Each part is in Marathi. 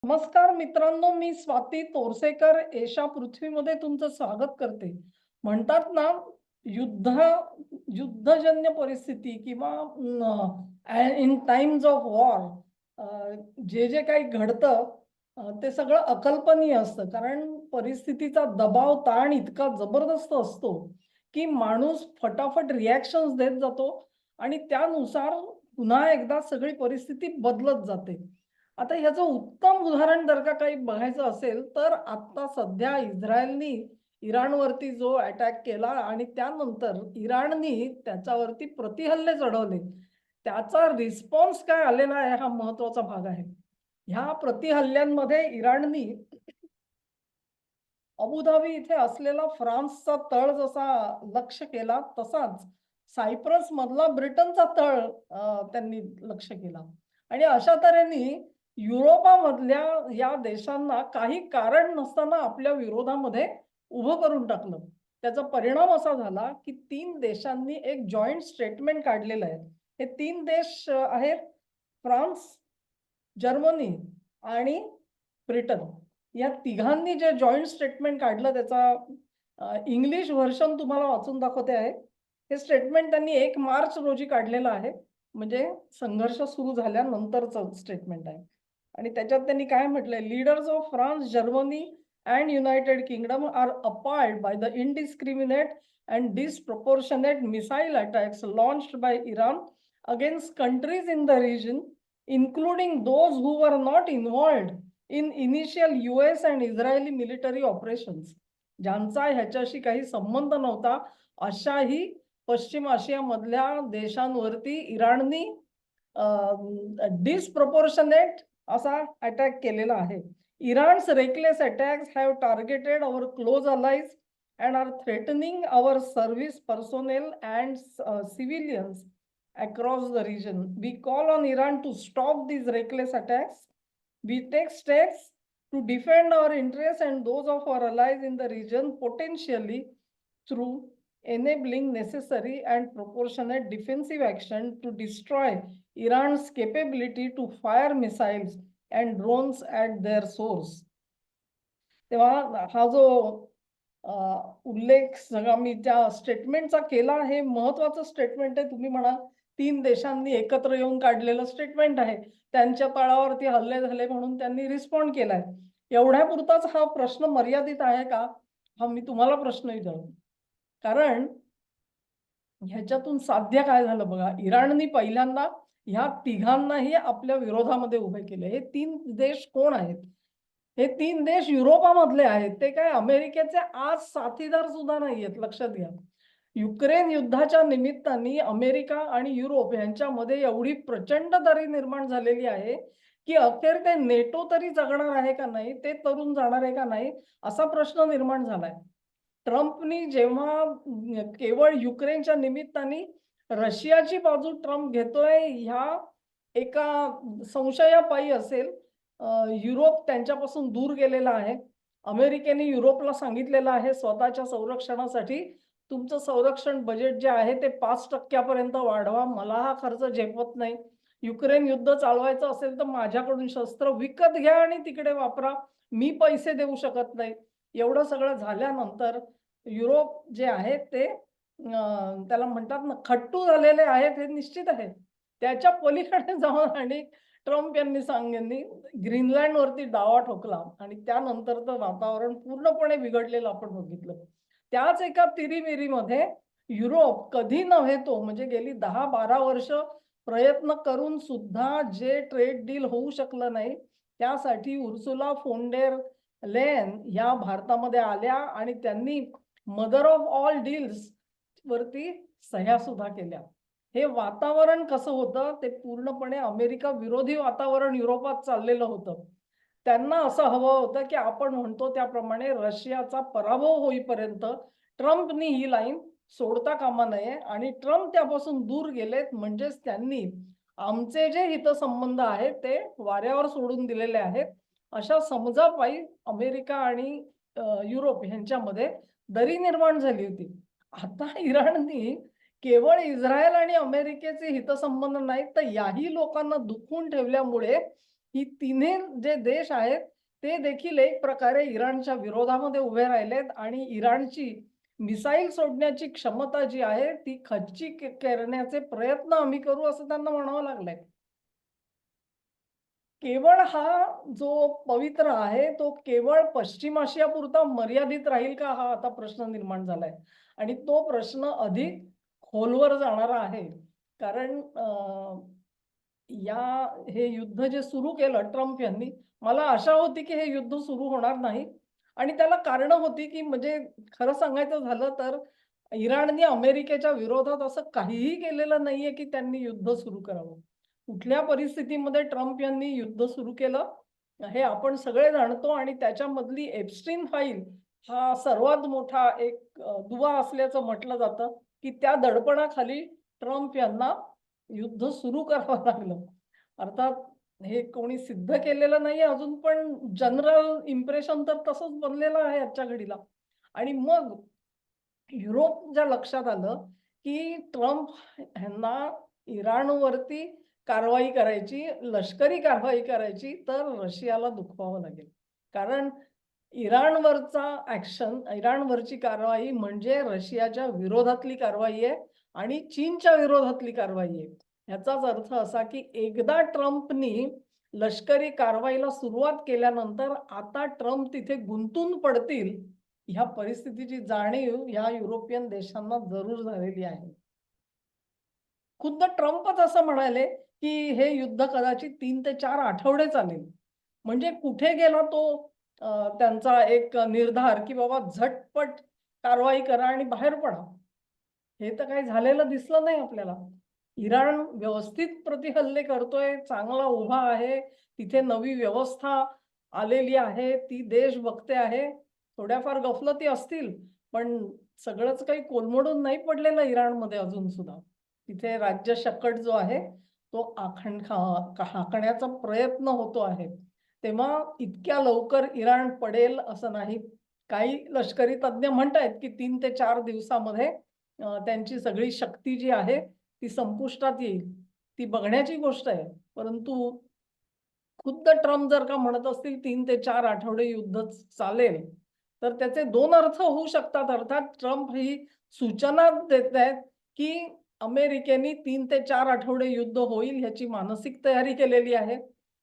नमस्कार मित्रांनो, मी स्वाती तोरसेकर एशा पृथ्वीमध्ये तुमचं स्वागत करते. म्हणतात ना, युद्ध युद्धजन्य परिस्थिती किंवा इन टाइम्स ऑफ वॉर जे जे काही घडतं ते सगळं अकल्पनीय असतं. कारण परिस्थितीचा दबाव, ताण इतका जबरदस्त असतो, की माणूस फटाफट रिॲक्शन्स देत जातो आणि त्यानुसार पुन्हा एकदा सगळी परिस्थिती बदलत जाते. आता ह्याचं उत्तम उदाहरण जर का काही बघायचं असेल, तर आता सध्या इस्रायलनी इराणवरती जो अटॅक केला आणि त्यानंतर इराणनी त्याच्यावरती प्रतिहल्ले चढवले. त्याचा रिस्पॉन्स काय आलेला आहे हा महत्त्वाचा भाग आहे. ह्या प्रतिहल्ल्यांमध्ये इराणनी अबुधाबी इथे असलेला फ्रान्सचा तळ जसा लक्ष्य केला, तसाच सायप्रस मधला ब्रिटनचा तळ त्यांनी लक्ष्य केला. आणि अशा तऱ्हेने युरोपामधल्या या देशांना काही कारण नसताना आपल्या विरोधामध्ये उभं करून टाकलं. त्याचा परिणाम असा झाला, की 3 देशांनी एक जॉइंट स्टेटमेंट काढलेलं आहे. हे 3 देश आहेत फ्रान्स, जर्मनी आणि ब्रिटन. या तिघांनी जे जॉइंट स्टेटमेंट काढलं त्याचा इंग्लिश व्हर्शन तुम्हाला वाचून दाखवते आहे. हे स्टेटमेंट त्यांनी 1 मार्च रोजी काढलेलं आहे. म्हणजे संघर्ष सुरू झाल्यानंतरचं स्टेटमेंट आहे. आणि त्याच्यात त्यांनी काय म्हटलंय, leaders of France, Germany and United Kingdom are appalled by the indiscriminate and disproportionate missile attacks launched by Iran against countries in the region, including those who were not involved in initial US and Israeli military operations. ज्यांचा ह्याच्याशी काही संबंध नव्हता अशाही पश्चिम आशियामधल्या देशांवरती इराणनी डिस्प्रपोर्शनेट असा अटॅक केलेला आहे. इराण's reckless attacks have targeted our close allies and are threatening our service personnel and civilians across the region. We call on Iran to stop these reckless attacks. We take steps to defend our interests and those of our allies in the region, potentially through enabling necessary and proportionate defensive action to destroy Iran's capability to fire missiles and drones at their source. तेव्हा हा जो उल्लेख सगळा मी त्या स्टेटमेंटचा केला, हे महत्वाचं स्टेटमेंट आहे. तुम्ही म्हणा 3 देशांनी एकत्र येऊन काढलेलं स्टेटमेंट आहे. त्यांच्या तळावरती हल्ले झाले म्हणून त्यांनी रिस्पॉन्ड केलाय. एवढ्यापुरताच हा प्रश्न मर्यादित आहे का? हा मी तुम्हाला प्रश्न विचारतो. कारण ह्याच्यातून साध्य काय झालं बघा. इराणनी पहिल्यांदा ह्या तिघांनाही आपल्या विरोधामध्ये उभे केले. हे 3 देश कोण आहेत? हे 3 देश युरोपामधले आहेत. ते काय अमेरिकेचे आज साथीदार सुद्धा नाहीयेत, लक्षात घ्या. युक्रेन युद्धाच्या निमित्ताने अमेरिका आणि युरोप यांच्यामध्ये एवढी प्रचंड दरी निर्माण झालेली आहे, की अखेर ते नेटो तरी जगणार आहे का नाही, ते तरून जाणार आहे का नाही, असा प्रश्न निर्माण झालाय. ट्रम्पनी जेव्हा केवळ युक्रेनच्या निमित्ताने रशियाची बाजू ट्रम्प घेतोय ह्या एका संशयापायी असेल, युरोप त्यांच्यापासून दूर गेलेला आहे. अमेरिकेने युरोपला सांगितलेलं आहे स्वतःच्या संरक्षणासाठी तुमचं संरक्षण बजेट जे आहे ते 5% पर्यंत वाढवा. मला हा खर्च झेपत नाही. युक्रेन युद्ध चालवायचं असेल तर माझ्याकडून शस्त्र विकत घ्या आणि तिकडे वापरा. मी पैसे देऊ शकत नाही. एवढं सगळं झाल्यानंतर युरोप जे आहे ते त्याला म्हणतात ना खट्टू झालेले आहेत हे निश्चित आहे. त्याच्या पलीकडे जाऊन आणि ट्रम्प यांनी ग्रीनलँडवरती डावा ठोकला आणि त्यानंतर तर वातावरण पूर्णपणे बिघडलेलं आपण बघितलं. त्याच एका तिरीमिरीमध्ये युरोप कधी नव्हे तो म्हणजे गेली 10-12 वर्ष प्रयत्न करून सुद्धा जे ट्रेड डील होऊ शकलं नाही, त्यासाठी उर्सुला फोन डेर लेयन ह्या भारतामध्ये आल्या आणि त्यांनी मदर ऑफ ऑल डील्स वरती सह्या सुद्धा केल्या. हे वातावरण कसं होतं ते पूर्णपणे अमेरिका विरोधी वातावरण युरोपात चाललेलं होतं. त्यांना असं हवं होतं, की आपण म्हणतो त्याप्रमाणे रशियाचा पराभव होईपर्यंत ट्रम्पनी ही लाईन सोडता कामा नये आणि ट्रम्प त्यापासून दूर गेलेत म्हणजेच त्यांनी आमचे जे हितसंबंध आहेत ते वाऱ्यावर सोडून दिलेले आहेत. अशा समजापायी अमेरिका आणि युरोप ह्यांच्यामध्ये दरी निर्माण झाली होती. आता इराणनी केवळ इस्रायल आणि अमेरिकेचे हितसंबंध नाहीत तर याही लोकांना दुखवून ठेवल्यामुळे ही तिन्ही जे देश आहेत ते देखील एक प्रकारे इराणच्या विरोधामध्ये उभे राहिलेत आणि इराणची मिसाईल सोडण्याची क्षमता जी आहे ती खच्ची करण्याचे प्रयत्न आम्ही करू असं त्यांना म्हणावं लागलंय. केवळ हा जो पवित्र आहे तो केवळ पश्चिम आशियापुरता मर्यादित राहील का हा आता प्रश्न निर्माण झालाय आणि तो प्रश्न अधिक खोलवर जाणारा आहे. कारण हे युद्ध जे सुरू केलं ट्रम्प यांनी, मला आशा होती की हे युद्ध सुरू होणार नाही आणि त्याला कारणं होती की म्हणजे खरं सांगायचं झालं तर इराणने अमेरिकेच्या विरोधात असं काहीही केलेलं नाहीये की त्यांनी युद्ध सुरू करावं. कुठल्या परिस्थितीमध्ये ट्रम्प यांनी युद्ध सुरू केलं, हे आपण सगळे जाणतो आणि त्याच्यामधली एप्स्टीन फाईल हा सर्वात मोठा एक दुवा असल्याचं म्हटलं जातं, की त्या दडपणाखाली ट्रम्प यांना युद्ध सुरू करावं लागलं. अर्थात हे कोणी सिद्ध केलेलं नाहीये अजून, पण जनरल इम्प्रेशन तर तसंच बनलेलं आहे आजच्या घडीला. आणि मग युरोपच्या लक्षात आलं, की ट्रम्प ह्यांना इराणवरती कारवाई करायची, लष्करी कारवाई करायची, तर रशियाला दुखवावं लागेल. कारण इराणवरची कारवाई म्हणजे रशियाच्या विरोधातली कारवाई आहे आणि चीनच्या विरोधातली कारवाई आहे. ह्याचाच अर्थ असा, की एकदा ट्रम्पनी लष्करी कारवाईला सुरुवात केल्यानंतर आता ट्रम्प तिथे गुंतून पडतील, ह्या परिस्थितीची जाणीव ह्या युरोपियन देशांना जरूर झालेली आहे. खुद्द ट्रम्पच असं म्हणाले, की हे युद्ध कदाचित 3 ते 4 आठवडे चालेल. म्हणजे कुठे गेला तो त्यांचा एक निर्धार, की बाबा झटपट कारवाई करा आणि बाहेर पडा. हे तर काही झालेलं दिसलं नाही आपल्याला. इराण व्यवस्थित प्रतिहल्ले करतोय, चांगला उभा आहे. तिथे नवी व्यवस्था आलेली आहे. ती देश बघते आहे. थोड्याफार गफलती असतील, पण सगळंच काही कोलमडून नाही पडलेलं इराणमध्ये अजून सुद्धा. तिथे राज्यशकट जो आहे, तो हाकण्याचा प्रयत्न होतो आहे. तेव्हा इतक्या लवकर इराण पडेल असं नाही. काही लष्करी तज्ञ म्हणतायत, की 3 ते 4 दिवसामध्ये त्यांची सगळी शक्ती जी आहे, ती संपुष्टात येईल. ती बघण्याची गोष्ट आहे. परंतु खुद्द ट्रम्प जर का म्हणत असतील 3 ते 4 आठवडे युद्ध चालेल, तर त्याचे 2 अर्थ होऊ शकतात. अर्थात ट्रम्प ही सूचना देत आहेत, की अमेरिकेने 3 ते 4 आठवडे युद्ध होईल ह्याची मानसिक तयारी केलेली आहे.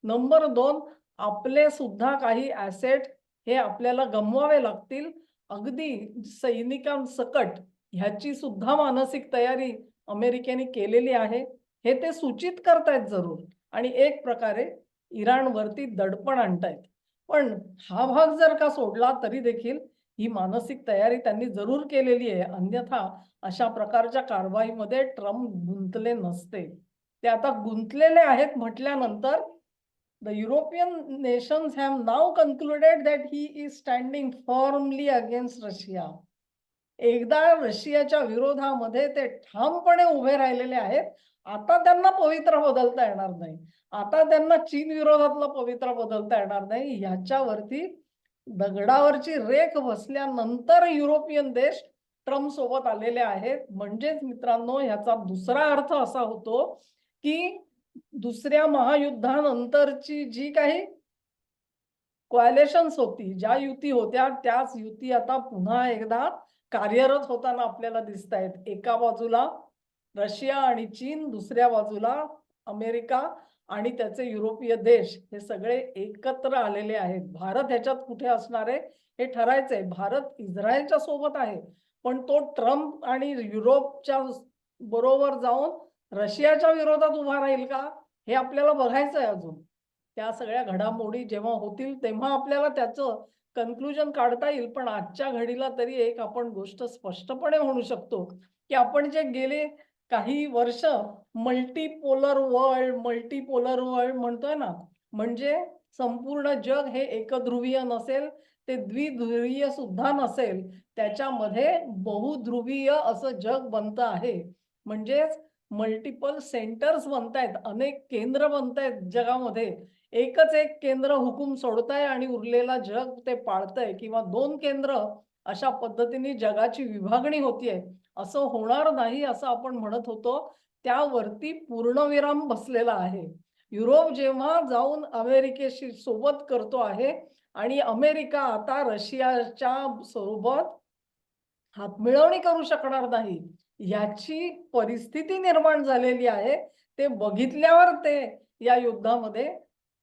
नंबर 2 आपले सुद्धा काही ॲसेट हे आपल्याला गमवावे लागतील. अगदी सैनिकांसकट ह्याची सुद्धा मानसिक तयारी अमेरिकेने केलेली आहे. हे ते सूचित करतायत जरूर आणि एक प्रकारे इराणवरती दडपण आणतायत. पण हा भाग जर का सोडला तरी देखील ही मानसिक तयारी त्यांनी जरूर केलेली आहे. अन्यथा अशा प्रकारच्या कारवाईमध्ये ट्रम्प गुंतले नसते. ते आता गुंतलेले आहेत म्हटल्यानंतर the European nations have now concluded that he is standing firmly against Russia. एकदा रशियाच्या विरोधामध्ये ते ठामपणे उभे राहिलेले आहेत. आता त्यांना पवित्रा बदलता येणार नाही. आता त्यांना चीन विरोधातला पवित्रा बदलता येणार नाही. ह्याच्यावरती दगडावरची रेख बसल्यानंतर युरोपियन देश ट्रम्प सोबत आलेले आहेत. म्हणजेच मित्रांनो ह्याचा दुसरा अर्थ असा होतो, की दुसऱ्या महायुद्धानंतरची जी काही कोॲलिशन्स होती, ज्या युती होत्या, त्याच युती आता पुन्हा एकदा कार्यरत होताना आपल्याला दिसतायत. एका बाजूला रशिया आणि चीन, दुसऱ्या बाजूला अमेरिका आणि त्याचे युरोपीय देश हे सगळे एकत्र आलेले आहेत. भारत ह्याच्यात कुठे असणार आहे हे ठरायचंय. भारत इस्रायलच्या सोबत आहे. पण तो ट्रम्प आणि युरोपच्या बरोबर जाऊन रशियाच्या विरोधात उभा राहील का? हे आपल्याला बघायचं आहे अजून. त्या सगळ्या घडामोडी जेव्हा होतील तेव्हा आपल्याला त्याचं कन्क्लुजन काढता येईल. पण आजच्या घडीला तरी एक आपण गोष्ट स्पष्टपणे म्हणू शकतो, की आपण जे गेले काही वर्ष मल्टीपोलर वर्ल्ड म्हणतोय ना, म्हणजे संपूर्ण जग हे एकध्रुवीय नसेल, ते द्विध्रुवीय सुद्धा नसेल. त्याच्यामध्ये बहुध्रुवीय असं जग बनतं आहे. म्हणजेच मल्टिपल सेंटर्स बनतायत, अनेक केंद्र बनतायत जगामध्ये. एकच एक केंद्र हुकूम सोडतंय आणि उरलेला जग ते पाळतंय किंवा 2 केंद्र अशा पद्धतीने जगाची विभागणी होतीये. असं होणार नाही असं आपण म्हणत होतो. त्यावरती पूर्णविराम बसलेला आहे. युरोप जेव्हा जाऊन अमेरिकेशी सोबत करतो आहे आणि अमेरिका आता रशियाच्या सोबत हातमिळवणी करू शकणार नाही याची परिस्थिती निर्माण झालेली आहे. ते बघितल्यावर ते या युद्धामध्ये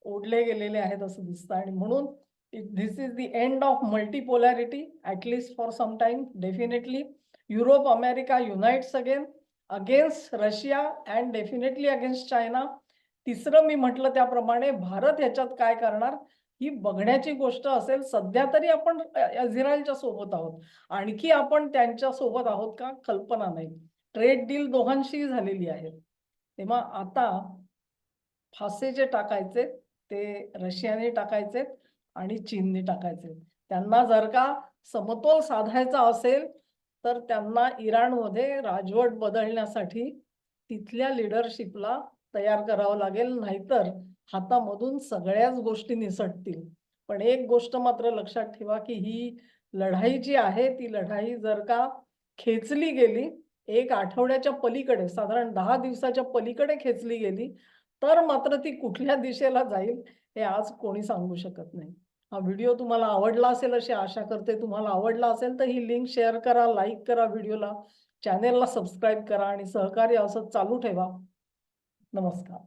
ओढले गेलेले आहेत असं दिसतं आणि म्हणून this is the end of multipolarity at least for some time. Definitely Europe America unites against Russia and definitely against China. तिसरं मी म्हटलं त्याप्रमाणे भारत ह्याच्यात काय करणार ही बघण्याची गोष्ट असेल. सध्या तरी आपण इस्रायलच्या सोबत आहोत. आणखी आपण त्यांच्या सोबत आहोत का कल्पना नाही. ट्रेड डील दोघांशीही झालेली आहे. तेव्हा आता फासे जे टाकायचे ते रशियाने टाकायचे आणि चीनने टाकायचे. त्यांना जर का समतोल साधायचा असेल तर त्यांना इराणमध्ये राजवट बदलण्यासाठी तिथल्या लीडरशिपला तयार करावं लागेल. नाहीतर हातामधून सगळ्याच गोष्टी निसटतील. पण एक गोष्ट मात्र लक्षात ठेवा की ही लढाई जी आहे ती लढाई जर का खेचली गेली, एक आठवड्याच्या पलीकडे साधारण 10 दिवसाच्या पलीकडे खेचली गेली तर मात्र ती कुठल्या दिशेला जाईल हे आज कोणी सांगू शकत नाही. हा व्हिडिओ तुम्हाला आवडला असेल अशी आशा करते. तुम्हाला आवडला असेल तर ही लिंक शेअर करा, लाईक करा व्हिडिओला, चॅनेलला सबस्क्राईब करा आणि सहकार्य असं चालू ठेवा. नमस्कार.